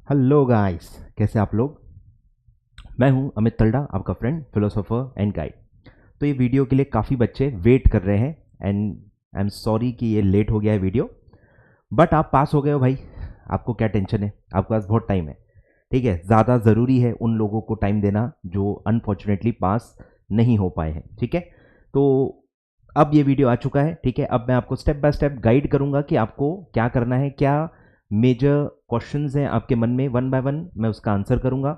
Hello guys, कैसे आप लोग। मैं हूं अमित तलडा, आपका फ्रेंड, फिलोसोफर एंड गाइड। तो ये वीडियो के लिए काफ़ी बच्चे वेट कर रहे हैं एंड आई एम सॉरी कि ये लेट हो गया है वीडियो। बट आप पास हो गए हो भाई, आपको क्या टेंशन है, आपके पास बहुत टाइम है। ठीक है, ज़्यादा ज़रूरी है उन लोगों को टाइम देना जो अनफॉर्चुनेटली पास नहीं हो पाए हैं। ठीक है, तो अब ये वीडियो आ चुका है। ठीक है, अब मैं आपको स्टेप बाय स्टेप गाइड करूंगा कि आपको क्या करना है, क्या मेजर क्वेश्चंस हैं आपके मन में, वन बाय वन मैं उसका आंसर करूंगा।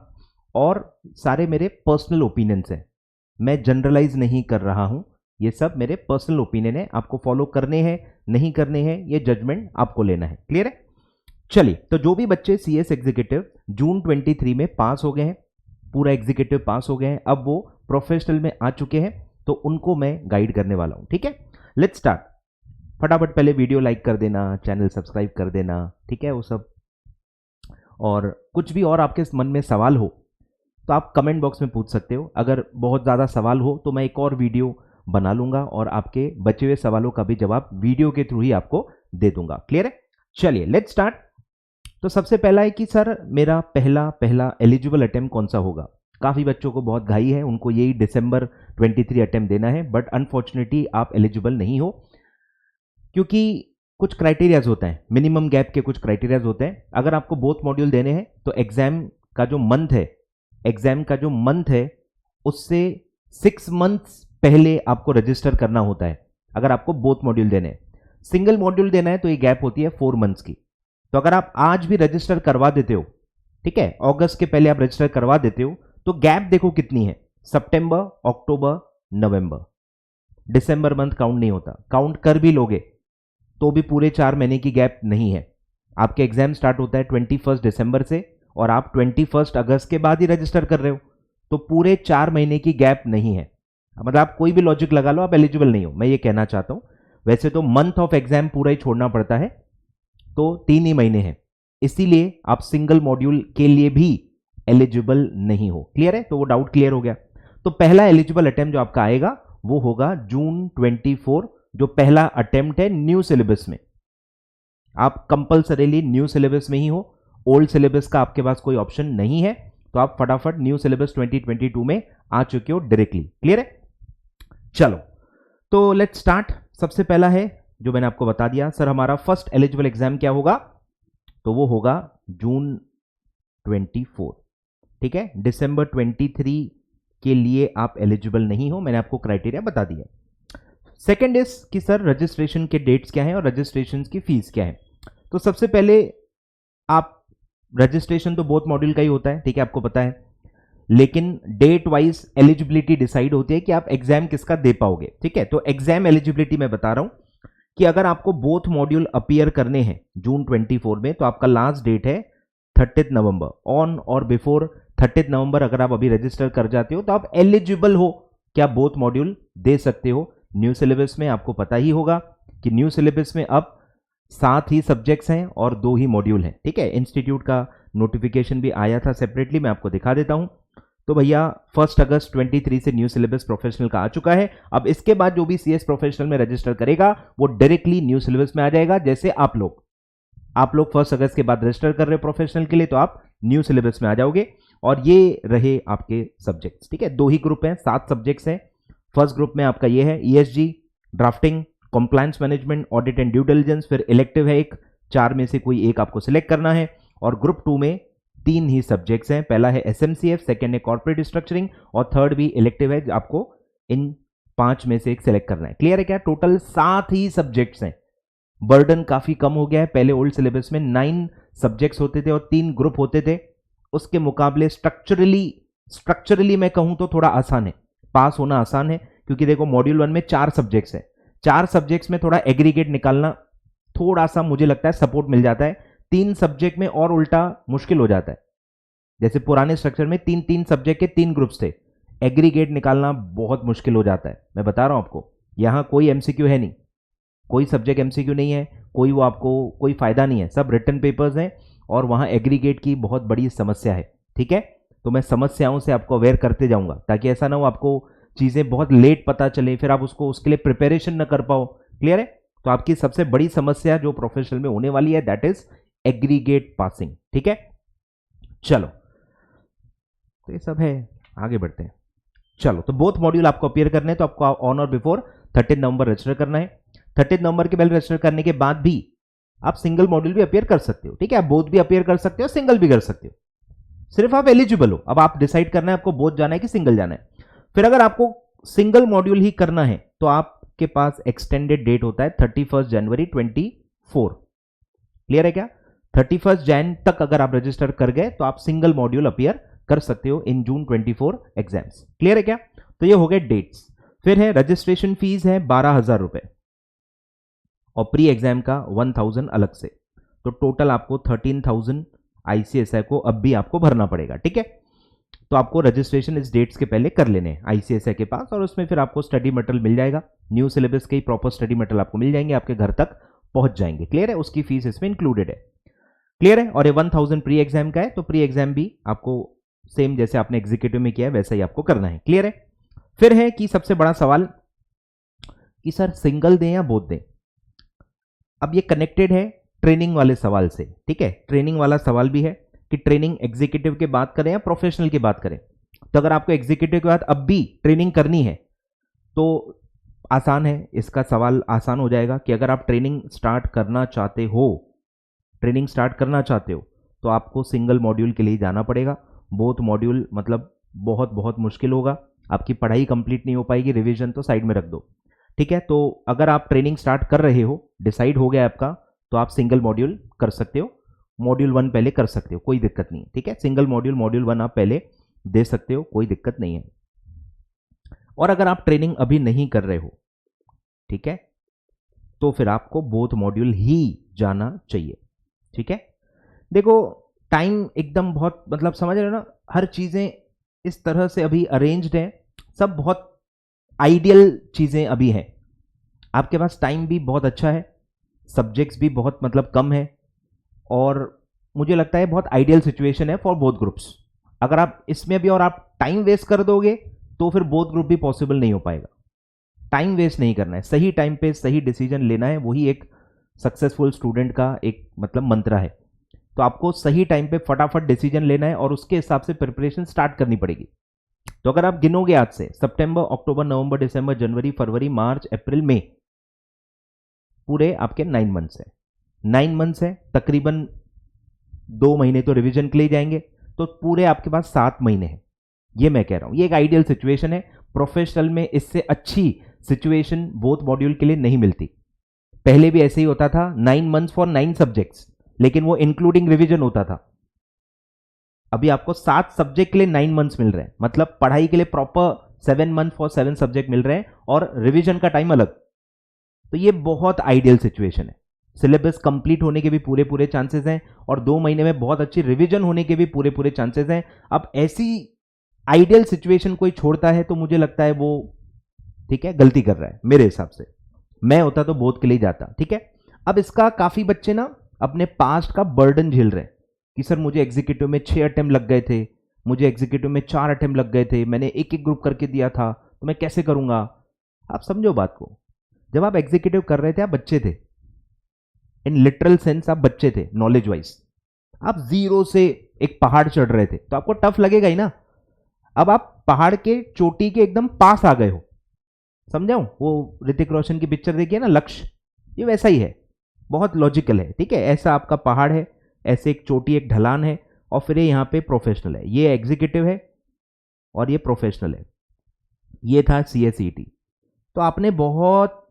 और सारे मेरे पर्सनल ओपिनियंस हैं, मैं जनरलाइज नहीं कर रहा हूं, ये सब मेरे पर्सनल ओपिनियन है। आपको फॉलो करने हैं नहीं करने हैं ये जजमेंट आपको लेना है। क्लियर है। चलिए, तो जो भी बच्चे सीएस एग्जीक्यूटिव जून 23 में पास हो गए हैं, पूरा एग्जीक्यूटिव पास हो गए हैं, अब वो प्रोफेशनल में आ चुके हैं, तो उनको मैं गाइड करने वाला हूं। ठीक है, लेट्स स्टार्ट। फटाफट पहले वीडियो लाइक कर देना, चैनल सब्सक्राइब कर देना, ठीक है वो सब। और कुछ भी और आपके मन में सवाल हो तो आप कमेंट बॉक्स में पूछ सकते हो। अगर बहुत ज़्यादा सवाल हो तो मैं एक और वीडियो बना लूंगा और आपके बचे हुए सवालों का भी जवाब वीडियो के थ्रू ही आपको दे दूंगा। क्लियर है। चलिए लेट्स स्टार्ट। तो सबसे पहला है कि सर मेरा पहला पहला एलिजिबल अटेम्प्ट कौन सा होगा। काफ़ी बच्चों को बहुत घाई है, उनको यही दिसंबर 23 अटेम्प्ट देना है, बट अनफॉर्चुनेटली आप एलिजिबल नहीं हो, क्योंकि कुछ क्राइटेरियाज होते हैं, मिनिमम गैप के कुछ क्राइटेरियाज होते हैं। अगर आपको बोथ मॉड्यूल देने हैं तो एग्जाम का जो मंथ है उससे 6 मंथ्स पहले आपको रजिस्टर करना होता है, अगर आपको बोथ मॉड्यूल देने हैं। सिंगल मॉड्यूल देना है तो ये गैप होती है 4 मंथ्स की। तो अगर आप आज भी रजिस्टर करवा देते हो, ठीक है, अगस्त के पहले आप रजिस्टर करवा देते हो, तो गैप देखो कितनी है, सितंबर, अक्टूबर, नवंबर, दिसंबर मंथ काउंट नहीं होता। काउंट कर भी लोगे तो भी पूरे 4 महीने की गैप नहीं है। आपके एग्जाम स्टार्ट होता है 21 दिसंबर से और आप 21 अगस्त के बाद ही रजिस्टर कर रहे हो, तो पूरे 4 महीने की गैप नहीं है। मतलब आप कोई भी लॉजिक लगा लो, आप एलिजिबल नहीं हो, मैं ये कहना चाहता हूं। वैसे तो मंथ ऑफ एग्जाम पूरा ही छोड़ना पड़ता है, तो 3 ही महीने हैं, इसीलिए आप सिंगल मॉड्यूल के लिए भी एलिजिबल नहीं हो। क्लियर है, तो वो डाउट क्लियर हो गया। तो पहला एलिजिबल अटेम्प्ट जो आपका आएगा वो होगा जून 24, जो पहला अटेम्प्ट है न्यू सिलेबस में। आप कंपल्सरीली न्यू सिलेबस में ही हो, ओल्ड सिलेबस का आपके पास कोई ऑप्शन नहीं है, तो आप फटाफट न्यू सिलेबस 2022 में आ चुके हो डायरेक्टली। क्लियर है। चलो तो लेट्स स्टार्ट। सबसे पहला है जो मैंने आपको बता दिया, सर हमारा फर्स्ट एलिजिबल एग्जाम क्या होगा, तो वो होगा जून 24। ठीक है, दिसंबर 23 के लिए आप एलिजिबल नहीं हो, मैंने आपको क्राइटेरिया बता दिया। सेकेंड इज कि सर रजिस्ट्रेशन के डेट्स क्या हैं और रजिस्ट्रेशन की फीस क्या है। तो सबसे पहले आप रजिस्ट्रेशन तो बोथ मॉड्यूल का ही होता है, ठीक है, आपको पता है, लेकिन डेट वाइज एलिजिबिलिटी डिसाइड होती है कि आप एग्जाम किसका दे पाओगे। ठीक है, तो एग्जाम एलिजिबिलिटी मैं बता रहा हूं कि अगर आपको बोथ मॉड्यूल अपीयर करने हैं जून 24 में, तो आपका लास्ट डेट है 30 नवंबर। ऑन और बिफोर 30 नवंबर अगर आप अभी रजिस्टर कर जाते हो तो आप एलिजिबल हो, क्या बोथ मॉड्यूल दे सकते हो। न्यू सिलेबस में आपको पता ही होगा कि न्यू सिलेबस में अब 7 ही सब्जेक्ट्स हैं और 2 ही मॉड्यूल हैं। ठीक है, इंस्टीट्यूट का नोटिफिकेशन भी आया था सेपरेटली, मैं आपको दिखा देता हूं। तो भैया 1 अगस्त 23 से न्यू सिलेबस प्रोफेशनल का आ चुका है। अब इसके बाद जो भी सीएस प्रोफेशनल में रजिस्टर करेगा वो डायरेक्टली न्यू सिलेबस में आ जाएगा। जैसे आप लोग 1 अगस्त के बाद रजिस्टर कर रहे हो प्रोफेशनल के लिए, तो आप न्यू सिलेबस में आ जाओगे। और ये रहे आपके सब्जेक्ट्स। ठीक है, 2 ही ग्रुप हैं, 7 सब्जेक्ट्स हैं। फर्स्ट ग्रुप में आपका ये है ESG, drafting, compliance management, audit and due diligence, फिर इलेक्टिव है एक, 4 में से कोई एक आपको सिलेक्ट करना है। और ग्रुप 2 में 3 ही सब्जेक्ट्स हैं, पहला है एसएमसीएफ, सेकंड है कॉर्पोरेट स्ट्रक्चरिंग और थर्ड भी इलेक्टिव है, आपको इन 5 में से एक सिलेक्ट करना है। क्लियर है क्या, टोटल 7 ही सब्जेक्ट्स हैं। बर्डन काफी कम हो गया है, पहले ओल्ड सिलेबस में 9 सब्जेक्ट्स होते थे और 3 ग्रुप होते थे, उसके मुकाबले स्ट्रक्चरली मैं कहूं तो थोड़ा आसान है, पास होना आसान है। क्योंकि देखो मॉड्यूल 1 में 4 सब्जेक्ट्स हैं, 4 सब्जेक्ट्स में थोड़ा एग्रीगेट निकालना थोड़ा सा मुझे लगता है सपोर्ट मिल जाता है। 3 सब्जेक्ट में और उल्टा मुश्किल हो जाता है। जैसे पुराने स्ट्रक्चर में 3-3 सब्जेक्ट के 3 ग्रुप्स थे, एग्रीगेट निकालना बहुत मुश्किल हो जाता है। मैं बता रहा हूं आपको, यहां कोई एमसीक्यू है नहीं, कोई सब्जेक्ट एमसीक्यू नहीं है, कोई वो आपको कोई फायदा नहीं है, सब रिटन पेपर्स हैं और वहां एग्रीगेट की बहुत बड़ी समस्या है। ठीक है, तो मैं समस्याओं से आपको अवेयर करते जाऊंगा ताकि ऐसा ना हो आपको चीजें बहुत लेट पता चले, फिर आप उसके लिए प्रिपरेशन न कर पाओ। क्लियर है, तो आपकी सबसे बड़ी समस्या जो प्रोफेशनल में होने वाली है दैट इज एग्रीगेट पासिंग। ठीक है, चलो, तो ये सब है, आगे बढ़ते हैं। चलो, तो बोथ मॉड्यूल आपको अपीयर करने हैं, तो आपको ऑन और बिफोर 13 नवंबर रजिस्टर करना है। 13 नवंबर के पहले रजिस्टर करने के बाद भी आप सिंगल मॉड्यूल भी अपीयर कर सकते हो, ठीक है, आप बोथ भी अपीयर कर सकते हो, सिंगल भी कर सकते हो, सिर्फ आप एलिजिबल हो। अब आप डिसाइड करना है आपको बोथ जाना है कि सिंगल जाना है। फिर अगर आपको सिंगल मॉड्यूल ही करना है तो आपके पास एक्सटेंडेड डेट होता है 31 जनवरी 24। क्लियर है क्या? 31 जैन तक अगर आप रजिस्टर कर गए तो आप सिंगल मॉड्यूल अपीयर कर सकते हो इन जून 24 एग्जाम्स। क्लियर है क्या? तो ये हो गए डेट्स। फिर है रजिस्ट्रेशन फीस है 12,000 रुपए और प्री एग्जाम का 1,000 अलग से, तो टोटल आपको 13,000 आईसीएसआई को अब भी आपको भरना पड़ेगा, ठीक है। तो आपको रजिस्ट्रेशन इस डेट्स के पहले कर लेने हैं आईसीएसआई के पास, और उसमें फिर आपको स्टडी मटेरियल मिल जाएगा, न्यू सिलेबस के प्रॉपर स्टडी मटेरियल आपको मिल जाएंगे, आपके घर तक पहुंच जाएंगे। क्लियर है? उसकी फीस इसमें इंक्लूडेड है। क्लियर है? और ये 1,000 प्री एग्जाम का है, तो प्री एग्जाम भी आपको सेम जैसे आपने एग्जीक्यूटिव में किया है वैसा ही आपको करना है। क्लियर है? फिर है कि सबसे बड़ा सवाल कि सर सिंगल दें या बोथ दें। अब ये कनेक्टेड है ट्रेनिंग वाले सवाल से, ठीक है, ट्रेनिंग वाला सवाल भी है कि ट्रेनिंग एग्जीक्यूटिव की बात करें या प्रोफेशनल की बात करें। तो अगर आपको एग्जीक्यूटिव के बाद अब भी ट्रेनिंग करनी है तो आसान है, इसका सवाल आसान हो जाएगा कि अगर आप ट्रेनिंग स्टार्ट करना चाहते हो तो आपको सिंगल मॉड्यूल के लिए जाना पड़ेगा। बोथ मॉड्यूल मतलब बहुत बहुत मुश्किल होगा, आपकी पढ़ाई कंप्लीट नहीं हो पाएगी, रिवीजन तो साइड में रख दो, ठीक है। तो अगर आप ट्रेनिंग स्टार्ट कर रहे हो, डिसाइड हो गया आपका, तो आप सिंगल मॉड्यूल कर सकते हो, मॉड्यूल 1 पहले कर सकते हो, कोई दिक्कत नहीं है, ठीक है। सिंगल मॉड्यूल 1 आप पहले दे सकते हो, कोई दिक्कत नहीं है। और अगर आप ट्रेनिंग अभी नहीं कर रहे हो, ठीक है, तो फिर आपको बोथ मॉड्यूल ही जाना चाहिए, ठीक है। देखो टाइम एकदम बहुत मतलब समझ रहे हो ना, हर चीजें इस तरह से अभी अरेंज्ड है, सब बहुत आइडियल चीजें अभी हैं। आपके पास टाइम भी बहुत अच्छा है, सब्जेक्ट्स भी बहुत मतलब कम है, और मुझे लगता है बहुत आइडियल सिचुएशन है फॉर बोथ ग्रुप्स। अगर आप इसमें भी और आप टाइम वेस्ट कर दोगे तो फिर बोथ ग्रुप भी पॉसिबल नहीं हो पाएगा। टाइम वेस्ट नहीं करना है, सही टाइम पे सही डिसीजन लेना है, वही एक सक्सेसफुल स्टूडेंट का एक मतलब मंत्र है। तो आपको सही टाइम पे फटाफट डिसीजन लेना है और उसके हिसाब से प्रिपरेशन स्टार्ट करनी पड़ेगी। तो अगर आप गिनोगे आज से सितंबर, अक्टूबर, नवंबर, दिसंबर, जनवरी, फरवरी, मार्च, अप्रैल, मई, पूरे आपके 9 मंथ्स है। 9 मंथ्स है, तकरीबन 2 महीने तो रिवीजन के लिए जाएंगे, तो पूरे आपके पास 7 महीने हैं। ये मैं कह रहा हूं, ये एक आइडियल सिचुएशन है। प्रोफेशनल में इससे अच्छी सिचुएशन बोथ मॉड्यूल के लिए नहीं मिलती। पहले भी ऐसे ही होता था, 9 मंथ्स फॉर 9 सब्जेक्ट्स, लेकिन वो इंक्लूडिंग रिवीजन होता था। अभी आपको 7 सब्जेक्ट के लिए 9 मंथ्स मिल रहे हैं, मतलब पढ़ाई के लिए प्रॉपर 7 मंथ फॉर 7 सब्जेक्ट मिल रहे हैं और रिवीजन का टाइम अलग। तो ये बहुत आइडियल सिचुएशन है। सिलेबस कंप्लीट होने के भी पूरे पूरे चांसेस हैं और 2 महीने में बहुत अच्छी रिवीजन होने के भी पूरे पूरे चांसेस हैं। अब ऐसी आइडियल सिचुएशन कोई छोड़ता है तो मुझे लगता है वो, ठीक है, गलती कर रहा है मेरे हिसाब से। मैं होता तो बोथ के लिए जाता, ठीक है। अब इसका काफी बच्चे ना अपने पास्ट का बर्डन झेल रहे हैं कि सर मुझे एग्जीक्यूटिव में 6 अटेम्प्ट लग गए थे, मुझे एग्जीक्यूटिव में 4 अटेम्प्ट लग गए थे, मैंने एक एक ग्रुप करके दिया था, तो मैं कैसे करूंगा। आप समझो बात को, जब आप एग्जीक्यूटिव कर रहे थे आप बच्चे थे, इन लिटरल सेंस आप बच्चे थे, नॉलेज वाइज आप जीरो से एक पहाड़ चढ़ रहे थे, तो आपको टफ लगेगा ही ना। अब आप पहाड़ के चोटी के एकदम पास आ गए हो, समझाऊं, वो ऋतिक रोशन की पिक्चर देखिए ना, लक्ष्य, ये वैसा ही है, बहुत लॉजिकल है, ठीक है। ऐसा आपका पहाड़ है, ऐसे एक चोटी, एक ढलान है, और फिर ये यहाँ पे प्रोफेशनल है, ये एग्जीक्यूटिव है और ये प्रोफेशनल है। ये था सीएसईटी, तो आपने बहुत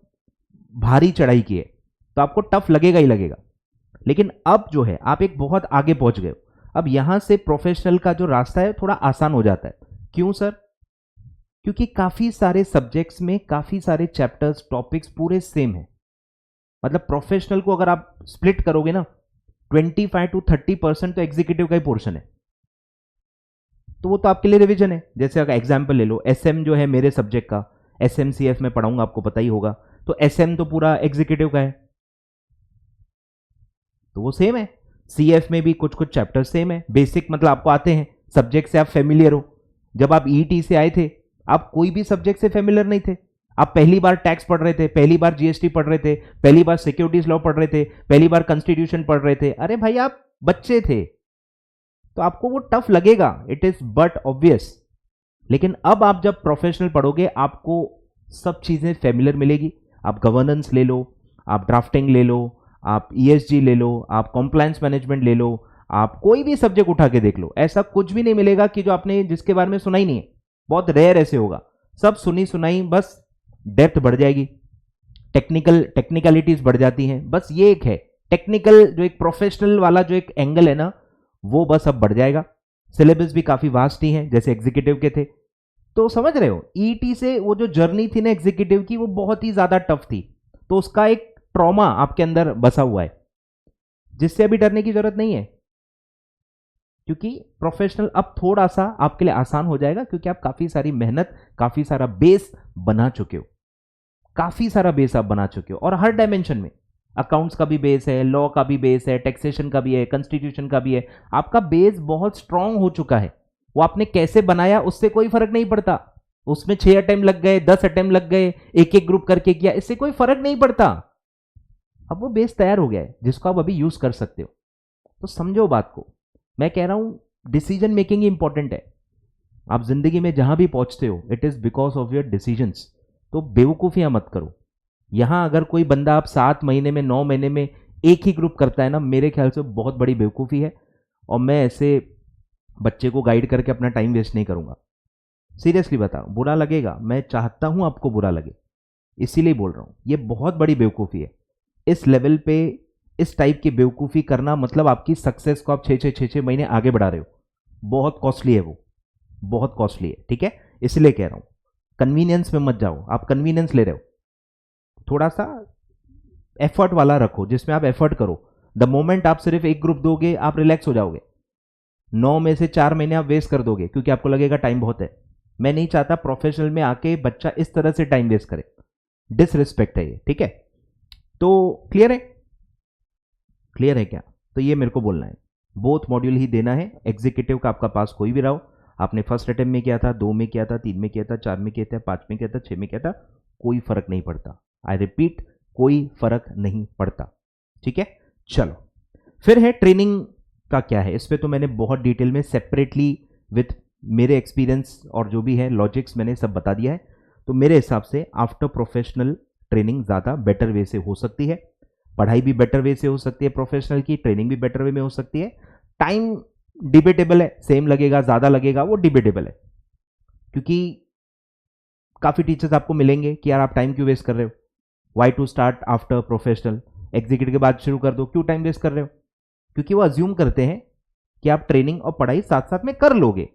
भारी चढ़ाई की है, तो आपको टफ लगेगा ही लगेगा। लेकिन अब जो है आप एक बहुत आगे पहुंच गए हो, अब यहां से प्रोफेशनल का जो रास्ता है थोड़ा आसान हो जाता है। क्यों सर? क्योंकि काफी सारे सब्जेक्ट्स में काफी सारे चैप्टर्स, टॉपिक्स पूरे सेम है। मतलब प्रोफेशनल को अगर आप स्प्लिट करोगे ना, 25 to 30% तो एग्जीक्यूटिव का ही पोर्शन है, तो वो तो आपके लिए रिवीजन है। जैसे अगर एग्जाम्पल ले लो, एसएम जो है मेरे सब्जेक्ट का, एसएमसीएफ में पढ़ाऊंगा, आपको पता ही होगा, तो एसएम तो पूरा एग्जीक्यूटिव का है, तो वो सेम है। सीएफ में भी कुछ कुछ चैप्टर सेम है, बेसिक मतलब आपको आते हैं, सब्जेक्ट से आप फेमिलियर हो। जब आप ईटी से आए थे, आप कोई भी सब्जेक्ट से फेमिलियर नहीं थे, आप पहली बार टैक्स पढ़ रहे थे, पहली बार जीएसटी पढ़ रहे थे, पहली बार सिक्योरिटीज लॉ पढ़ रहे थे, पहली बार कॉन्स्टिट्यूशन पढ़ रहे थे। अरे भाई आप बच्चे थे, तो आपको वो टफ लगेगा, इट इज बट ऑब्वियस। लेकिन अब आप जब प्रोफेशनल पढ़ोगे आपको सब चीजें फेमिलियर मिलेगी। आप गवर्नेंस ले लो, आप ड्राफ्टिंग ले लो, आप ESG ले लो, आप कॉम्प्लायंस मैनेजमेंट ले लो, आप कोई भी सब्जेक्ट उठा के देख लो, ऐसा कुछ भी नहीं मिलेगा कि जो आपने जिसके बारे में सुना ही नहीं है। बहुत रेयर ऐसे होगा, सब सुनी सुनाई, बस डेप्थ बढ़ जाएगी, टेक्निकलिटीज बढ़ जाती हैं, बस ये एक है टेक्निकल, जो एक प्रोफेशनल वाला जो एक एंगल है ना, वो बस अब बढ़ जाएगा। सिलेबस भी काफी वास्ट ही है जैसे एग्जीक्यूटिव के थे। तो समझ रहे हो, ET से वो जो जर्नी थी ना एग्जीक्यूटिव की, वो बहुत ही ज्यादा टफ थी। तो उसका एक ट्रॉमा आपके अंदर बसा हुआ है, जिससे अभी डरने की जरूरत नहीं है, क्योंकि प्रोफेशनल अब थोड़ा सा आपके लिए आसान हो जाएगा, क्योंकि आप काफी सारी मेहनत, काफी सारा बेस बना चुके हो, काफी सारा बेस आप बना चुके हो। और हर डायमेंशन में, अकाउंट्स का भी बेस है, लॉ का भी बेस है, टैक्सेशन का भी है, कॉन्स्टिट्यूशन का भी है, आपका बेस बहुत स्ट्रांग हो चुका है। वो आपने कैसे बनाया उससे कोई फर्क नहीं पड़ता, उसमें 6 अटेम्प्ट लग गए, 10 अटेम्प्ट लग गए, एक एक ग्रुप करके किया, इससे कोई फर्क नहीं पड़ता। अब वो बेस तैयार हो गया है जिसको आप अभी यूज कर सकते हो। तो समझो बात को, मैं कह रहा हूं डिसीजन मेकिंग ही इंपॉर्टेंट है। आप जिंदगी में जहां भी पहुंचते हो, it is because of your decisions. तो बेवकूफियां मत करो। यहां अगर कोई बंदा आप 7 महीने में, 9 महीने में एक ही ग्रुप करता है ना, मेरे ख्याल से बहुत बड़ी बेवकूफी है। और मैं ऐसे बच्चे को गाइड करके अपना टाइम वेस्ट नहीं करूंगा। सीरियसली बताओ, बुरा लगेगा, मैं चाहता हूं आपको बुरा लगे, इसीलिए बोल रहा हूं, ये बहुत बड़ी बेवकूफी है। इस लेवल पे इस टाइप की बेवकूफी करना मतलब आपकी सक्सेस को आप 6 महीने आगे बढ़ा रहे हो। बहुत कॉस्टली है वो, बहुत कॉस्टली है, ठीक है। इसलिए कह रहा हूं कन्वीनियंस में मत जाओ। आप कन्वीनियंस ले रहे हो, थोड़ा सा एफर्ट वाला रखो, जिसमें आप एफर्ट करो। द मोमेंट आप सिर्फ एक ग्रुप दोगे, आप रिलैक्स हो जाओगे। 9 में से 4 महीने आप वेस्ट कर दोगे, क्योंकि आपको लगेगा टाइम बहुत है। मैं नहीं चाहता प्रोफेशनल में आके बच्चा इस तरह से टाइम वेस्ट करे, डिसरिस्पेक्ट है ये, ठीक है। तो क्लियर है, क्लियर है क्या? तो ये मेरे को बोलना है, बोथ मॉड्यूल ही देना है। एग्जीक्यूटिव का आपका पास कोई भी रहा हो, आपने फर्स्ट अटेम्प्ट में किया था, 2 में किया था, 3 में किया था, 4 में किया था, 5 में किया था, 6 में किया था, कोई फर्क नहीं पड़ता। आई रिपीट, कोई फर्क नहीं पड़ता, ठीक है। चलो, फिर है ट्रेनिंग का क्या है। इस पे तो मैंने बहुत डिटेल में सेपरेटली विथ मेरे एक्सपीरियंस और जो भी है लॉजिक्स मैंने सब बता दिया है। तो मेरे हिसाब से आफ्टर प्रोफेशनल ट्रेनिंग ज़्यादा बेटर वे से हो सकती है। पढ़ाई भी बेटर वे से हो सकती है प्रोफेशनल की, ट्रेनिंग भी बेटर वे में हो सकती है। टाइम डिबेटेबल है, सेम लगेगा ज़्यादा लगेगा, वो डिबेटेबल है, क्योंकि काफ़ी टीचर्स आपको मिलेंगे कि यार आप टाइम क्यों वेस्ट कर रहे हो, why to start after professional, executive के बाद शुरू कर दो, क्यों टाइम वेस्ट कर रहे हो। क्योंकि वो अज्यूम करते हैं कि आप ट्रेनिंग और पढ़ाई साथ साथ में कर लोगे,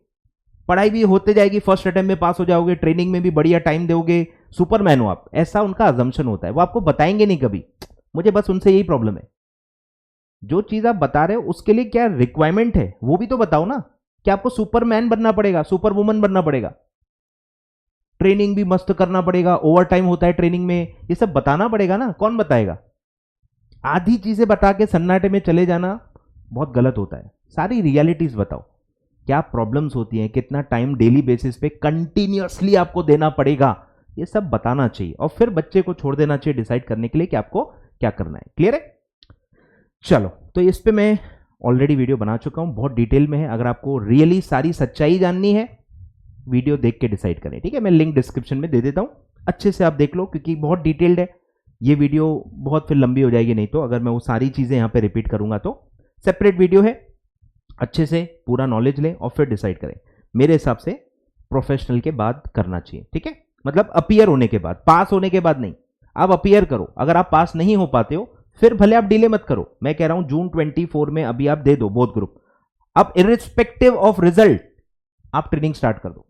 पढ़ाई भी होते जाएगी, फर्स्ट अटेम्प्ट में पास हो जाओगे, ट्रेनिंग में भी बढ़िया टाइम दोगे, सुपरमैन हो आप, ऐसा उनका अजम्पशन होता है। वो आपको बताएंगे नहीं कभी। मुझे बस उनसे यही प्रॉब्लम है, जो चीज आप बता रहे हो उसके लिए क्या रिक्वायरमेंट है वो भी तो बताओ ना। कि आपको सुपरमैन बनना पड़ेगा, सुपर वुमन बनना पड़ेगा, ट्रेनिंग भी मस्त करना पड़ेगा, ओवर टाइम होता है ट्रेनिंग में, ये सब बताना पड़ेगा ना। कौन बताएगा? आधी चीजें बता के सन्नाटे में चले जाना बहुत गलत होता है। सारी रियलिटीज बताओ, क्या प्रॉब्लम्स होती हैं, कितना टाइम डेली बेसिस पे कंटिन्यूअसली आपको देना पड़ेगा, ये सब बताना चाहिए। और फिर बच्चे को छोड़ देना चाहिए डिसाइड करने के लिए कि आपको क्या करना है। क्लियर है? चलो, तो इस पे मैं ऑलरेडी वीडियो बना चुका हूं, बहुत डिटेल में है। अगर आपको रियली सारी सच्चाई जाननी है, वीडियो देख के डिसाइड करें, ठीक है। मैं लिंक डिस्क्रिप्शन में दे देता हूं, अच्छे से आप देख लो, क्योंकि बहुत डिटेल्ड है ये वीडियो, बहुत फिर लंबी हो जाएगी नहीं तो, अगर मैं वो सारी चीजें यहां पे रिपीट करूंगा तो। सेपरेट वीडियो है, अच्छे से पूरा नॉलेज लें और फिर डिसाइड करें। मेरे हिसाब से प्रोफेशनल के बाद करना चाहिए, ठीक है। मतलब अपीयर होने के बाद, पास होने के बाद नहीं। आप अपीयर करो, अगर आप पास नहीं हो पाते हो फिर भले आप डिले मत करो। मैं कह रहा हूं जून 24 में अभी आप दे दो बोथ ग्रुप। अब इरिस्पेक्टिव ऑफ रिजल्ट आप ट्रेनिंग स्टार्ट कर दो।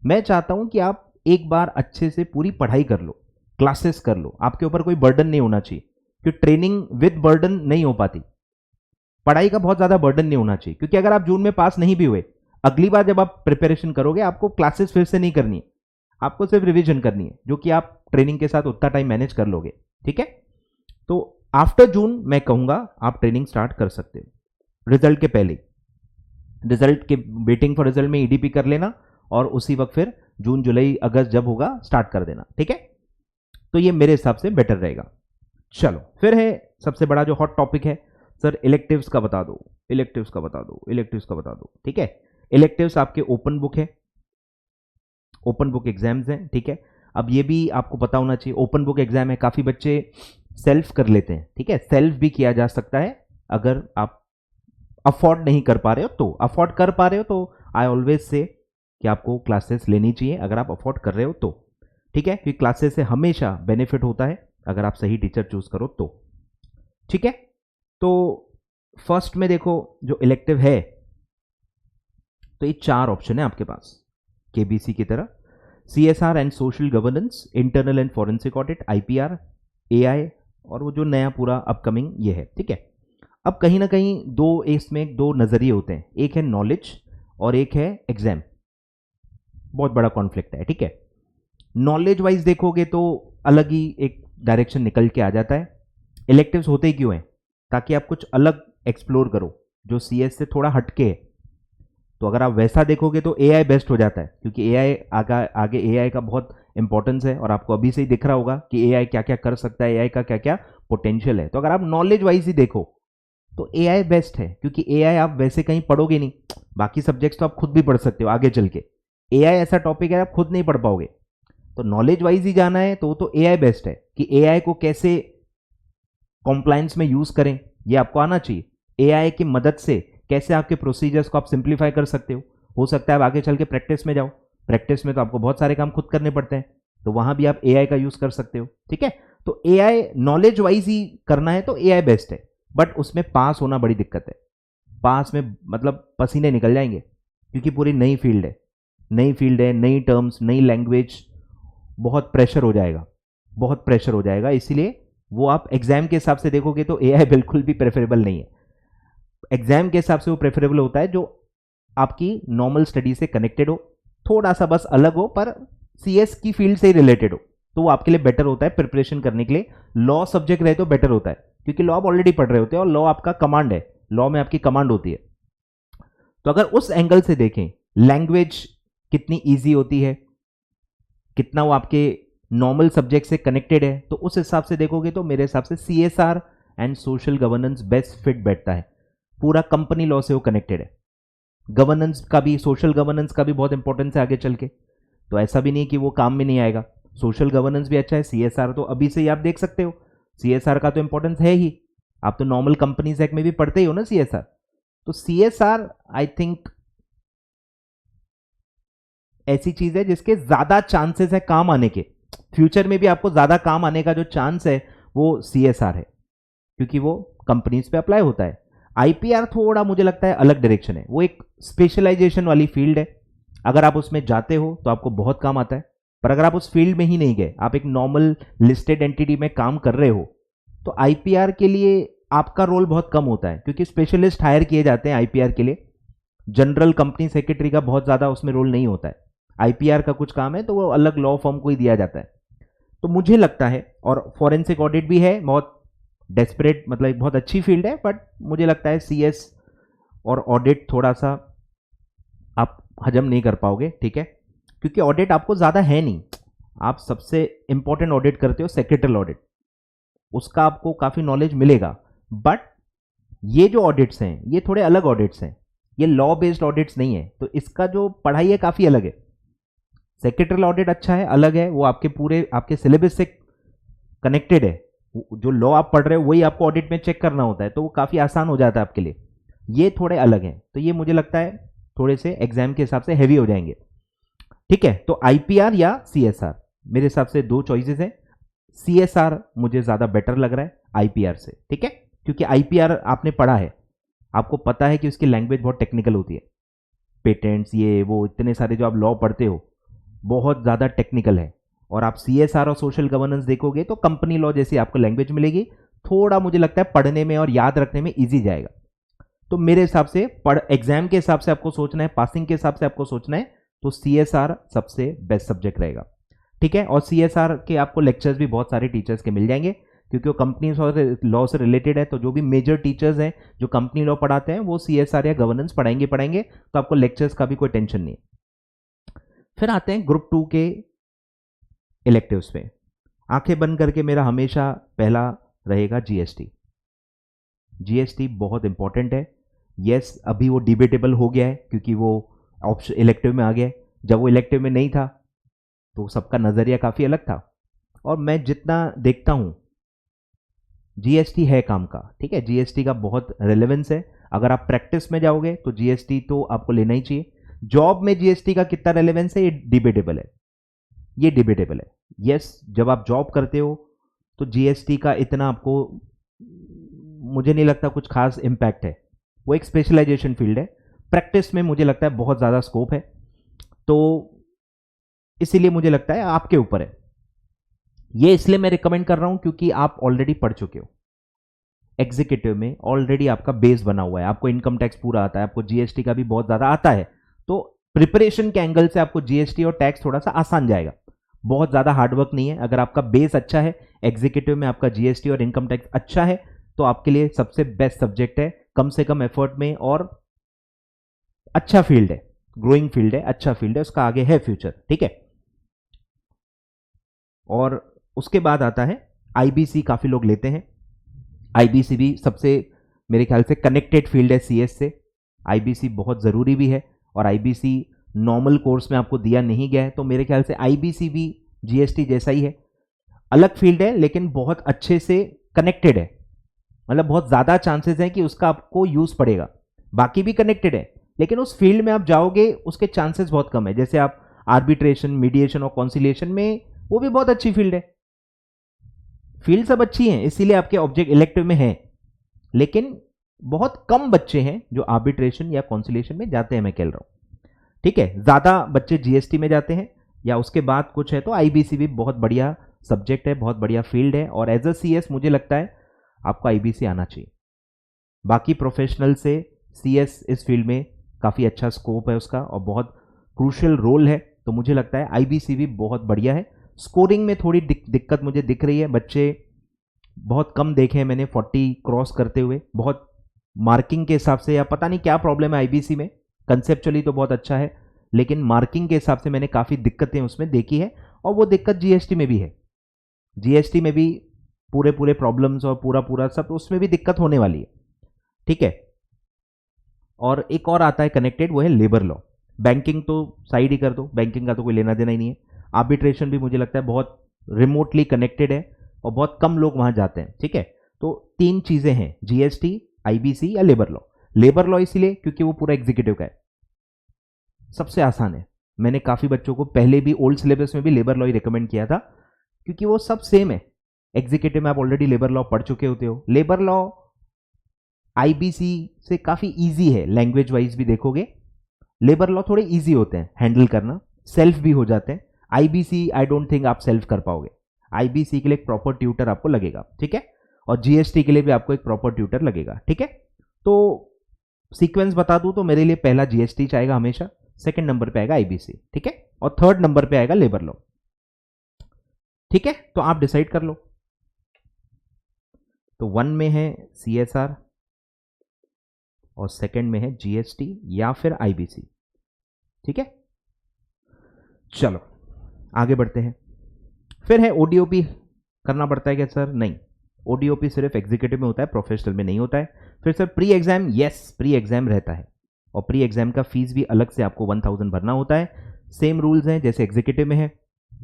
मैं चाहता हूं कि आप एक बार अच्छे से पूरी पढ़ाई कर लो, क्लासेस कर लो, आपके ऊपर कोई बर्डन नहीं होना चाहिए, क्योंकि ट्रेनिंग विद बर्डन नहीं हो पाती। पढ़ाई का बहुत ज्यादा बर्डन नहीं होना चाहिए, क्योंकि अगर आप जून में पास नहीं भी हुए, अगली बार जब आप प्रिपरेशन करोगे आपको क्लासेस फिर से नहीं करनी है, आपको सिर्फ रिवीजन करनी है, जो कि आप ट्रेनिंग के साथ उतना टाइम मैनेज कर लोगे, ठीक है। तो आफ्टर जून मैं कहूंगा आप ट्रेनिंग स्टार्ट कर सकते हो, रिजल्ट के पहले। रिजल्ट के वेटिंग फॉर रिजल्ट में ईडीपी कर लेना और उसी वक्त फिर जून जुलाई अगस्त जब होगा स्टार्ट कर देना, ठीक है। तो ये मेरे हिसाब से बेटर रहेगा। चलो, फिर है सबसे बड़ा जो हॉट टॉपिक है, सर इलेक्टिव्स का बता दो, इलेक्टिव्स का बता दो, इलेक्टिव्स का बता दो, ठीक है। इलेक्टिव्स आपके ओपन बुक है, ओपन बुक एग्जाम्स हैं, ठीक है। अब ये भी आपको पता होना चाहिए, ओपन बुक एग्जाम है, काफी बच्चे सेल्फ कर लेते हैं, ठीक है। सेल्फ भी किया जा सकता है अगर आप अफोर्ड नहीं कर पा रहे हो तो। अफोर्ड कर पा रहे हो तो आई ऑलवेज से कि आपको क्लासेस लेनी चाहिए अगर आप अफोर्ड कर रहे हो तो, ठीक है, क्योंकि क्लासेस से हमेशा बेनिफिट होता है अगर आप सही टीचर चूज करो तो, ठीक है। तो फर्स्ट में देखो जो इलेक्टिव है, तो ये 4 ऑप्शन है आपके पास केबीसी की तरह, CSR and social governance, internal and forensic audit, IPR, AI, और वो जो नया पूरा अपकमिंग ये है, ठीक है। अब कहीं ना कहीं इसमें दो नजरिए होते हैं, एक है नॉलेज और एक है एग्जाम। बहुत बड़ा कॉन्फ्लिक्ट है, ठीक है। नॉलेज वाइज देखोगे तो अलग ही एक डायरेक्शन निकल के आ जाता है। इलेक्टिव्स होते ही क्यों हैं? ताकि आप कुछ अलग एक्सप्लोर करो जो CS से थोड़ा हटके है। तो अगर आप वैसा देखोगे तो AI बेस्ट हो जाता है, क्योंकि AI आगे AI का बहुत इंपॉर्टेंस है, और आपको अभी से ही दिख रहा होगा कि AI क्या क्या कर सकता है, AI का क्या क्या पोटेंशियल है। तो अगर आप नॉलेज वाइज ही देखो तो AI बेस्ट है, क्योंकि AI आप वैसे कहीं पढ़ोगे नहीं, बाकी सब्जेक्ट्स तो आप खुद भी पढ़ सकते हो आगे चल के। AI ऐसा टॉपिक है आप खुद नहीं पढ़ पाओगे, तो नॉलेज वाइज ही जाना है तो AI बेस्ट है कि AI को कैसे कॉम्प्लायंस में यूज करें ये आपको आना चाहिए। AI की मदद से कैसे आपके प्रोसीजर्स को आप सिंप्लीफाई कर सकते हो सकता है आप आगे चल के प्रैक्टिस में जाओ, प्रैक्टिस में तो आपको बहुत सारे काम खुद करने पड़ते हैं, तो वहां भी आप AI का यूज कर सकते हो, ठीक है। तो AI नॉलेज वाइज ही करना है तो AI बेस्ट है, बट उसमें पास होना बड़ी दिक्कत है। पास में मतलब पसीने निकल जाएंगे, क्योंकि पूरी नई फील्ड है, नई फील्ड है, नई टर्म्स, नई लैंग्वेज, बहुत प्रेशर हो जाएगा, बहुत प्रेशर हो जाएगा। इसीलिए वो आप एग्जाम के हिसाब से देखोगे तो AI बिल्कुल भी प्रेफरेबल नहीं है। एग्जाम के हिसाब से वो प्रेफरेबल होता है जो आपकी नॉर्मल स्टडी से कनेक्टेड हो, थोड़ा सा बस अलग हो, पर CS की फील्ड से ही रिलेटेड हो, तो वो आपके लिए बेटर होता है प्रिपरेशन करने के लिए। लॉ सब्जेक्ट रहे तो बेटर होता है, क्योंकि लॉ आप ऑलरेडी पढ़ रहे होते हैं और लॉ आपका कमांड है, लॉ में आपकी कमांड होती है। तो अगर उस एंगल से देखें, लैंग्वेज कितनी ईजी होती है, कितना वो आपके नॉर्मल सब्जेक्ट से कनेक्टेड है, तो उस हिसाब से देखोगे तो मेरे हिसाब से CSR and social governance best fit बैठता है। पूरा कंपनी लॉ से वो कनेक्टेड है, गवर्नेंस का भी, सोशल गवर्नेंस का भी बहुत इंपॉर्टेंस है आगे चल के, तो ऐसा भी नहीं कि वो काम में नहीं आएगा। सोशल गवर्नेंस भी अच्छा है, CSR तो अभी से ही आप देख सकते हो, CSR का तो इंपॉर्टेंस है ही, आप तो नॉर्मल कंपनीज एक्ट में भी पढ़ते ही हो ना CSR। तो CSR आई थिंक ऐसी चीज है जिसके ज्यादा चांसेस है काम आने के, फ्यूचर में भी आपको ज्यादा काम आने का जो चांस है वो CSR है, क्योंकि वो कंपनीज पे अप्लाई होता है। IPR थोड़ा मुझे लगता है अलग डायरेक्शन है, वो एक स्पेशलाइजेशन वाली फील्ड है, अगर आप उसमें जाते हो तो आपको बहुत काम आता है, पर अगर आप उस फील्ड में ही नहीं गए, आप एक नॉर्मल लिस्टेड एंटिटी में काम कर रहे हो, तो IPR के लिए आपका रोल बहुत कम होता है, क्योंकि स्पेशलिस्ट हायर किए जाते हैं IPR के लिए। जनरल कंपनी सेक्रेटरी का बहुत ज्यादा उसमें रोल नहीं होता है, IPR का कुछ काम है तो वो अलग लॉ फर्म को ही दिया जाता है। तो मुझे लगता है, और फॉरेंसिक ऑडिट भी है, बहुत डेस्परेट, मतलब एक बहुत अच्छी फील्ड है, बट मुझे लगता है CS और ऑडिट थोड़ा सा आप हजम नहीं कर पाओगे, ठीक है, क्योंकि ऑडिट आपको ज्यादा है नहीं। आप सबसे इंपॉर्टेंट ऑडिट करते हो सेक्रेटरियल ऑडिट, उसका आपको काफी नॉलेज मिलेगा, बट ये जो ऑडिट्स हैं ये थोड़े अलग ऑडिट्स हैं, ये लॉ बेस्ड ऑडिट्स नहीं है, तो इसका जो पढ़ाई है काफी अलग है। सेक्रेटरियल ऑडिट अच्छा है, अलग है, वो आपके पूरे आपके सिलेबस से कनेक्टेड है, जो लॉ आप पढ़ रहे हो वही आपको ऑडिट में चेक करना होता है, तो वो काफी आसान हो जाता है आपके लिए। ये थोड़े अलग हैं, तो ये मुझे लगता है थोड़े से एग्जाम के हिसाब से हैवी हो जाएंगे, ठीक है। तो IPR या CSR, मेरे हिसाब से दो चॉइसेस हैं, CSR मुझे ज्यादा बेटर लग रहा है IPR से, ठीक है, क्योंकि IPR आपने पढ़ा है, आपको पता है कि उसकी लैंग्वेज बहुत टेक्निकल होती है, पेटेंट्स ये वो इतने सारे जो आप लॉ पढ़ते हो बहुत ज्यादा टेक्निकल है, और आप CSR और सोशल गवर्नेंस देखोगे तो कंपनी लॉ जैसी आपको लैंग्वेज मिलेगी, थोड़ा मुझे लगता है पढ़ने में और याद रखने में इजी जाएगा। तो मेरे हिसाब से एग्जाम के हिसाब से आपको सोचना है, पासिंग के हिसाब से आपको सोचना है, तो CSR सबसे बेस्ट सब्जेक्ट रहेगा, ठीक है। और CSR के आपको लेक्चर्स भी बहुत सारे टीचर्स के मिल जाएंगे, क्योंकि वो कंपनी लॉ से रिलेटेड है, तो जो भी मेजर टीचर्स हैं जो कंपनी लॉ पढ़ाते हैं वो CSR या गवर्नेंस पढ़ाएंगे, तो आपको लेक्चर्स का भी कोई टेंशन नहीं है। फिर आते हैं ग्रुप 2 के इलेक्टिव्स पे। आंखें बंद करके मेरा हमेशा पहला रहेगा GST। जीएसटी बहुत इंपॉर्टेंट है। यस, अभी वो डिबेटेबल हो गया है क्योंकि वो ऑप्शन इलेक्टिव में आ गया है। जब वो इलेक्टिव में नहीं था तो सबका नजरिया काफी अलग था। और मैं जितना देखता हूं जीएसटी है काम का, ठीक है, जीएसटी का बहुत रेलेवेंस है। अगर आप प्रैक्टिस में जाओगे तो जीएसटी तो आपको लेना ही चाहिए। जॉब में जीएसटी का कितना रेलेवेंस है ये डिबेटेबल है, ये डिबेटेबल है। यस, जब आप जॉब करते हो तो जीएसटी का इतना आपको मुझे नहीं लगता कुछ खास इंपैक्ट है, वो एक स्पेशलाइजेशन फील्ड है। प्रैक्टिस में मुझे लगता है बहुत ज़्यादा स्कोप है, तो इसीलिए मुझे लगता है आपके ऊपर है। ये इसलिए मैं रिकमेंड कर रहा हूं क्योंकि आप ऑलरेडी पढ़ चुके हो, एग्जीक्यूटिव में ऑलरेडी आपका बेस बना हुआ है, आपको इनकम टैक्स पूरा आता है, आपको जीएसटी का भी बहुत ज़्यादा आता है। तो प्रिपरेशन के एंगल से आपको जीएसटी और टैक्स थोड़ा सा आसान जाएगा, बहुत ज़्यादा हार्डवर्क नहीं है। अगर आपका बेस अच्छा है, एग्जीक्यूटिव में आपका जीएसटी और इनकम टैक्स अच्छा है, तो आपके लिए सबसे बेस्ट सब्जेक्ट है, कम से कम एफर्ट में, और अच्छा फील्ड है, ग्रोइंग फील्ड है, अच्छा फील्ड है, उसका आगे है फ्यूचर, ठीक है। और उसके बाद आता है आईबीसी, काफी लोग लेते हैं। आईबीसी भी सबसे मेरे ख्याल से कनेक्टेड फील्ड है सीएस से। आईबीसी बहुत जरूरी भी है, और आईबीसी नॉर्मल कोर्स में आपको दिया नहीं गया है, तो मेरे ख्याल से आईबीसी भी जीएसटी जैसा ही है, अलग फील्ड है लेकिन बहुत अच्छे से कनेक्टेड है। मतलब बहुत ज्यादा चांसेस हैं कि उसका आपको यूज पड़ेगा। बाकी भी कनेक्टेड है लेकिन उस फील्ड में आप जाओगे उसके चांसेस बहुत कम है। जैसे आप आर्बिट्रेशन, मीडिएशन और कॉन्सिलिएशन में, वो भी बहुत अच्छी फील्ड है, फील्ड सब अच्छी हैं, इसीलिए आपके ऑब्जेक्ट इलेक्टिव में है। लेकिन बहुत कम बच्चे हैं जो आर्बिट्रेशन या कॉन्सिलिएशन में जाते हैं, मैं कह रहा हूं, ठीक है। ज्यादा बच्चे जीएसटी में जाते हैं या उसके बाद कुछ है, तो आईबीसी भी बहुत बढ़िया सब्जेक्ट है, बहुत बढ़िया फील्ड है। और एज अ सीएस मुझे लगता है आपको आईबीसी आना चाहिए। बाकी प्रोफेशनल से सीएस इस फील्ड में काफी अच्छा स्कोप है उसका, और बहुत क्रूशियल रोल है, तो मुझे लगता है आईबीसी भी बहुत बढ़िया है। स्कोरिंग में थोड़ी दिक्कत मुझे दिख रही है, बच्चे बहुत कम देखे हैं मैंने 40 क्रॉस करते हुए, बहुत मार्किंग के हिसाब से, या पता नहीं क्या प्रॉब्लम है आईबीसी में। कंसेप्चुअली तो बहुत अच्छा है लेकिन मार्किंग के हिसाब से मैंने काफी दिक्कतें उसमें देखी है, और वो दिक्कत जीएसटी में भी है। जीएसटी में भी पूरे पूरे प्रॉब्लम्स और पूरा पूरा सब, उसमें भी दिक्कत होने वाली है, ठीक है। और एक और आता है कनेक्टेड, वो है लेबर लॉ। बैंकिंग तो साइड ही कर दो, बैंकिंग का तो कोई लेना देना ही नहीं है। आर्बिट्रेशन भी मुझे लगता है बहुत रिमोटली कनेक्टेड है और बहुत कम लोग वहां जाते हैं, ठीक है। तो तीन चीजें हैं, जीएसटी, आईबीसी या लेबर लॉ। लेबर लॉ इसीलिए क्योंकि वो पूरा एग्जीक्यूटिव का है, सबसे आसान है। मैंने काफी बच्चों को पहले भी ओल्ड सिलेबस में भी लेबर लॉ ही रिकमेंड किया था, क्योंकि वो सब सेम है। एग्जीक्यूटिव में आप ऑलरेडी लेबर लॉ पढ़ चुके होते हो। लेबर लॉ आईबीसी से काफी इजी है, लैंग्वेज वाइज भी देखोगे लेबर लॉ थोड़े इजी होते हैं हैंडल करना, सेल्फ भी हो जाते हैं। आईबीसी आई डोंट थिंक आप सेल्फ कर पाओगे। आईबीसी के लिए एक प्रॉपर ट्यूटर आपको लगेगा, ठीक है, और जीएसटी के लिए भी आपको एक प्रॉपर ट्यूटर लगेगा, ठीक है। तो सीक्वेंस बता दूं तो मेरे लिए पहला जीएसटी आएगा हमेशा, सेकंड नंबर पे आएगा आईबीसी, ठीक है, और थर्ड नंबर पे आएगा लेबर लॉ, ठीक है। तो आप डिसाइड कर लो। तो 1 में है सीएसआर और सेकंड में है जीएसटी या फिर आईबीसी, ठीक है। चलो आगे बढ़ते हैं। फिर है ओडीओपी, करना पड़ता है क्या सर? नहीं, ओडीओपी सिर्फ एग्जीक्यूटिव में होता है, प्रोफेशनल में नहीं होता है। फिर sir pre exam, yes pre exam रहता है, और प्री एग्जाम का फीस भी अलग से आपको 1000 भरना होता है। सेम रूल्स हैं जैसे एग्जीक्यूटिव में है,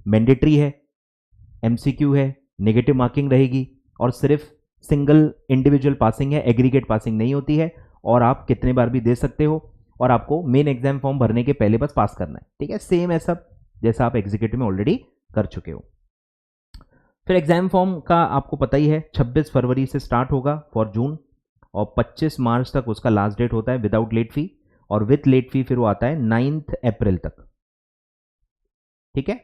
मैंडेटरी है, एमसीक्यू है, नेगेटिव मार्किंग रहेगी, और सिर्फ सिंगल इंडिविजुअल पासिंग है, एग्रीगेट पासिंग नहीं होती है, और आप कितने बार भी दे सकते हो, और आपको मेन एग्जाम फॉर्म भरने के पहले बस पास करना है, ठीक है। सेम है सब जैसा आप एग्जीक्यूटिव में ऑलरेडी कर चुके हो। फिर एग्जाम फॉर्म का आपको पता ही है, 26 फरवरी से स्टार्ट होगा फॉर जून, और 25 मार्च तक उसका लास्ट डेट होता है विदाउट लेट फी, और विथ लेट फी फिर वो आता है 9 अप्रैल तक, ठीक है।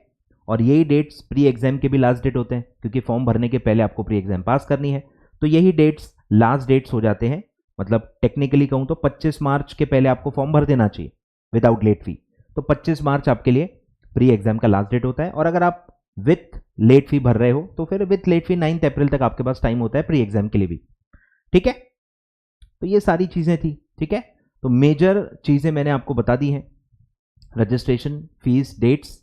और यही डेट्स प्री एग्जाम के भी लास्ट डेट होते हैं, क्योंकि फॉर्म भरने के पहले आपको प्री एग्जाम पास करनी है, तो यही डेट्स लास्ट डेट्स हो जाते हैं। मतलब टेक्निकली कहूं तो 25 मार्च के पहले आपको फॉर्म भर देना चाहिए विदाउट लेट फी, तो 25 मार्च आपके लिए प्री एग्जाम का लास्ट डेट होता है। और अगर आप विथ लेट फी भर रहे हो तो फिर विथ लेट फी 9 अप्रैल तक आपके पास टाइम होता है प्री एग्जाम के लिए भी, ठीक है। तो ये सारी चीजें थी, ठीक है। तो मेजर चीजें मैंने आपको बता दी हैं, registration, fees, dates,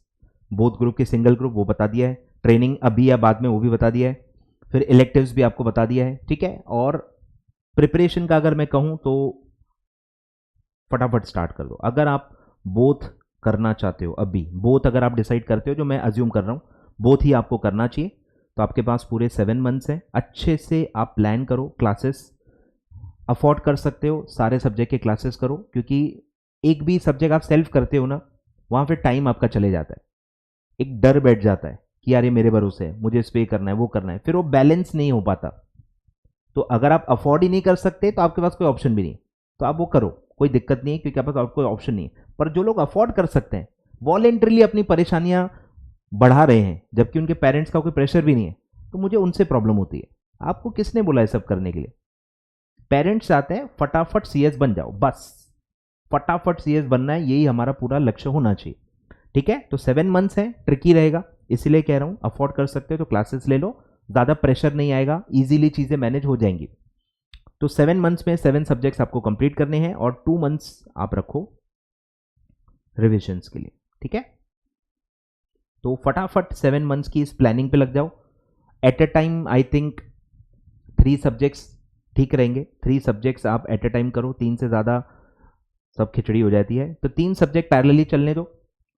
both group के सिंगल ग्रुप वो बता दिया है, ट्रेनिंग अभी या बाद में वो भी बता दिया है, फिर इलेक्टिव्स भी आपको बता दिया है, ठीक है। और प्रिपरेशन का अगर मैं कहूं तो फटाफट स्टार्ट कर दो। अगर आप बोथ करना चाहते हो, अभी बोथ अगर आप डिसाइड करते हो, जो मैं अज्यूम कर रहा हूं बोथ ही आपको करना चाहिए, तो आपके पास पूरे 7 मंथ्स हैं। अच्छे से आप प्लान करो, क्लासेस अफोर्ड कर सकते हो, सारे सब्जेक्ट के क्लासेस करो, क्योंकि एक भी सब्जेक्ट आप सेल्फ करते हो ना, वहां पे टाइम आपका चले जाता है, एक डर बैठ जाता है कि यार ये मेरे भरोसे है, मुझे इस पे करना है, वो करना है, फिर वो बैलेंस नहीं हो पाता। तो अगर आप अफोर्ड ही नहीं कर सकते तो आपके पास कोई ऑप्शन भी नहीं, तो आप वो करो, कोई दिक्कत नहीं है, क्योंकि आपके पास कोई ऑप्शन नहीं है। पर जो लोग अफोर्ड कर सकते हैं, वॉलेंटरली अपनी परेशानियां बढ़ा रहे हैं, जबकि उनके पेरेंट्स का कोई प्रेशर भी नहीं है, तो मुझे उनसे प्रॉब्लम होती है। आपको किसने बोला है सब करने के लिए? पेरेंट्स चाहते हैं फटाफट सीएस बन जाओ, बस फटाफट सीएस बनना है, यही हमारा पूरा लक्ष्य होना चाहिए। ठीक है, तो 7 मंथ्स है, ट्रिकी रहेगा, इसीलिए कह रहा हूं अफोर्ड कर सकते हो तो क्लासेस ले लो, ज्यादा प्रेशर नहीं आएगा, इजीली चीजें मैनेज हो जाएंगी। तो 7 मंथ्स में 7 सब्जेक्ट्स आपको कंप्लीट करने हैं और 2 मंथ्स आप रखो रिविजन्स के लिए। ठीक है, तो फटाफट 7 मंथ्स की इस प्लानिंग पे लग जाओ। At a time I think 3 subjects ठीक रहेंगे, 3 सब्जेक्ट्स आप एट अ टाइम करो, 3 से ज़्यादा सब खिचड़ी हो जाती है। तो 3 सब्जेक्ट पैरेलली चलने दो,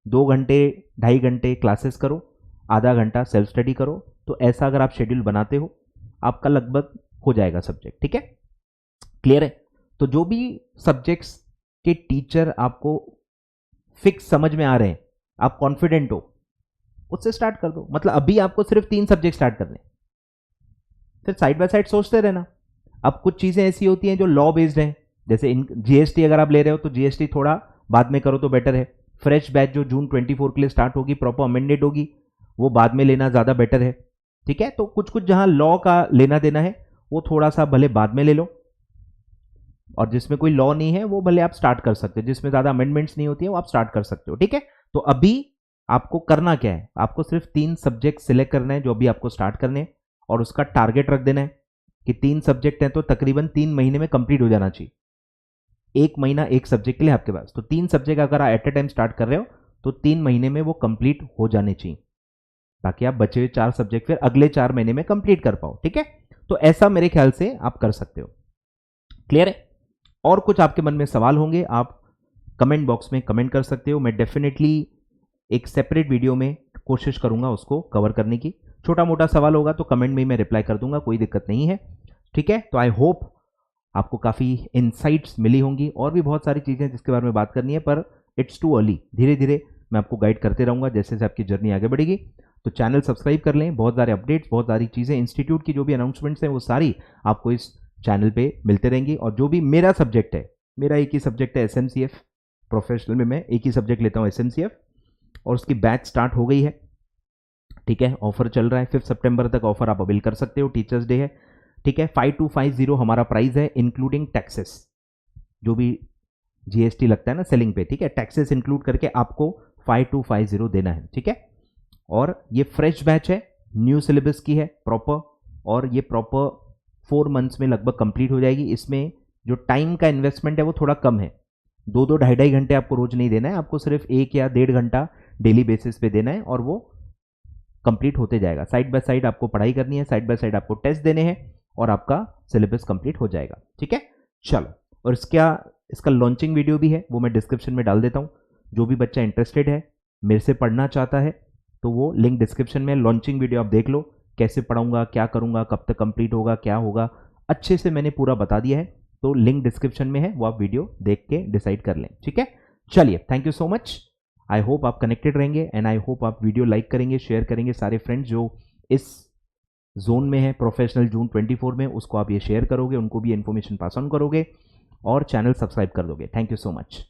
2 घंटे 2.5 घंटे क्लासेस करो, आधा घंटा सेल्फ स्टडी करो। तो ऐसा अगर आप शेड्यूल बनाते हो, आपका लगभग हो जाएगा सब्जेक्ट। ठीक है, क्लियर है? तो जो भी सब्जेक्ट्स के टीचर आपको फिक्स समझ में आ रहे हैं, आप कॉन्फिडेंट हो, उससे स्टार्ट कर दो। मतलब अभी आपको सिर्फ 3 सब्जेक्ट स्टार्ट करने, फिर साइड बाय साइड सोचते रहना। अब कुछ चीजें ऐसी होती हैं जो लॉ बेस्ड हैं, जैसे जीएसटी अगर आप ले रहे हो तो जीएसटी थोड़ा बाद में करो तो बेटर है। फ्रेश बैच जो जून 24 के लिए स्टार्ट होगी, प्रॉपर अमेंडेड होगी, वो बाद में लेना ज्यादा बेटर है। ठीक है, तो कुछ कुछ जहां लॉ का लेना देना है वो थोड़ा सा भले बाद में ले लो, और जिसमें कोई लॉ नहीं है वो भले आप स्टार्ट कर सकते हो, जिसमें ज्यादा अमेंडमेंट्स नहीं होती है वो आप स्टार्ट कर सकते हो। ठीक है, तो अभी आपको करना क्या है, आपको सिर्फ 3 सब्जेक्ट सिलेक्ट करना है जो अभी आपको स्टार्ट करने हैं, और उसका टारगेट रख देना है कि 3 सब्जेक्ट हैं तो तकरीबन 3 महीने में कंप्लीट हो जाना चाहिए। 1 महीना एक सब्जेक्ट के लिए आपके पास, तो 3 सब्जेक्ट अगर आप एट ए टाइम स्टार्ट कर रहे हो तो 3 महीने में वो कंप्लीट हो जाने चाहिए, ताकि आप बचे हुए 4 सब्जेक्ट फिर अगले 4 महीने में कंप्लीट कर पाओ। ठीक है, तो ऐसा मेरे ख्याल से आप कर सकते हो। क्लियर है? और कुछ आपके मन में सवाल होंगे, आप कमेंट बॉक्स में कमेंट कर सकते हो। मैं डेफिनेटली एक सेपरेट वीडियो में कोशिश करूंगा उसको कवर करने की। छोटा मोटा सवाल होगा तो कमेंट में मैं रिप्लाई कर दूंगा, कोई दिक्कत नहीं है। ठीक है, तो आई होप आपको काफ़ी इनसाइट्स मिली होंगी, और भी बहुत सारी चीज़ें जिसके बारे में बात करनी है, पर इट्स टू अर्ली। धीरे धीरे मैं आपको गाइड करते रहूँगा जैसे जैसे आपकी जर्नी आगे बढ़ेगी। तो चैनल सब्सक्राइब कर लें, बहुत सारे अपडेट्स, बहुत सारी चीज़ें, इंस्टीट्यूट की जो भी अनाउंसमेंट्स हैं वो सारी आपको इस चैनल पे मिलते रहेंगी। और जो भी मेरा सब्जेक्ट है, मेरा एक ही सब्जेक्ट है SMCF, प्रोफेशनल में मैं एक ही सब्जेक्ट लेता हूँ SMCF, और उसकी बैच स्टार्ट हो गई है। ठीक है, ऑफर चल रहा है, 5 सितंबर तक ऑफर आप अवेल कर सकते हो, टीचर्स डे है। ठीक है, 5250 हमारा प्राइस है इंक्लूडिंग टैक्सेस, जो भी जीएसटी लगता है ना सेलिंग पे। ठीक है, टैक्सेस इंक्लूड करके आपको 5250 देना है। ठीक है, और ये फ्रेश बैच है, न्यू सिलेबस की है प्रॉपर, और ये प्रॉपर 4 मंथ्स में लगभग कंप्लीट हो जाएगी। इसमें जो टाइम का इन्वेस्टमेंट है वो थोड़ा कम है, 2-2 ढाई घंटे आपको रोज नहीं देना है, आपको सिर्फ 1 या 1.5 घंटा डेली बेसिस पे देना है, और वो कंप्लीट होते जाएगा। साइड बाय साइड आपको पढ़ाई करनी है, साइड बाय साइड आपको टेस्ट देने हैं, और आपका सिलेबस कंप्लीट हो जाएगा। ठीक है, चलो, और इसका लॉन्चिंग वीडियो भी है, वो मैं डिस्क्रिप्शन में डाल देता हूँ। जो भी बच्चा इंटरेस्टेड है, मेरे से पढ़ना चाहता है, तो वो लिंक डिस्क्रिप्शन में, लॉन्चिंग वीडियो आप देख लो, कैसे पढ़ाऊंगा, क्या करूंगा, कब तक कंप्लीट होगा, क्या होगा, अच्छे से मैंने पूरा बता दिया है। तो लिंक डिस्क्रिप्शन में है, वो आप वीडियो देख के डिसाइड कर लें। ठीक है, चलिए, thank you so much. I hope आप कनेक्टेड रहेंगे, एंड आई होप आप वीडियो लाइक करेंगे, शेयर करेंगे, सारे फ्रेंड्स जो इस जोन में है प्रोफेशनल जून 24 में, उसको आप ये शेयर करोगे, उनको भी इन्फॉर्मेशन पास ऑन करोगे, और चैनल सब्सक्राइब कर दोगे। Thank you so much.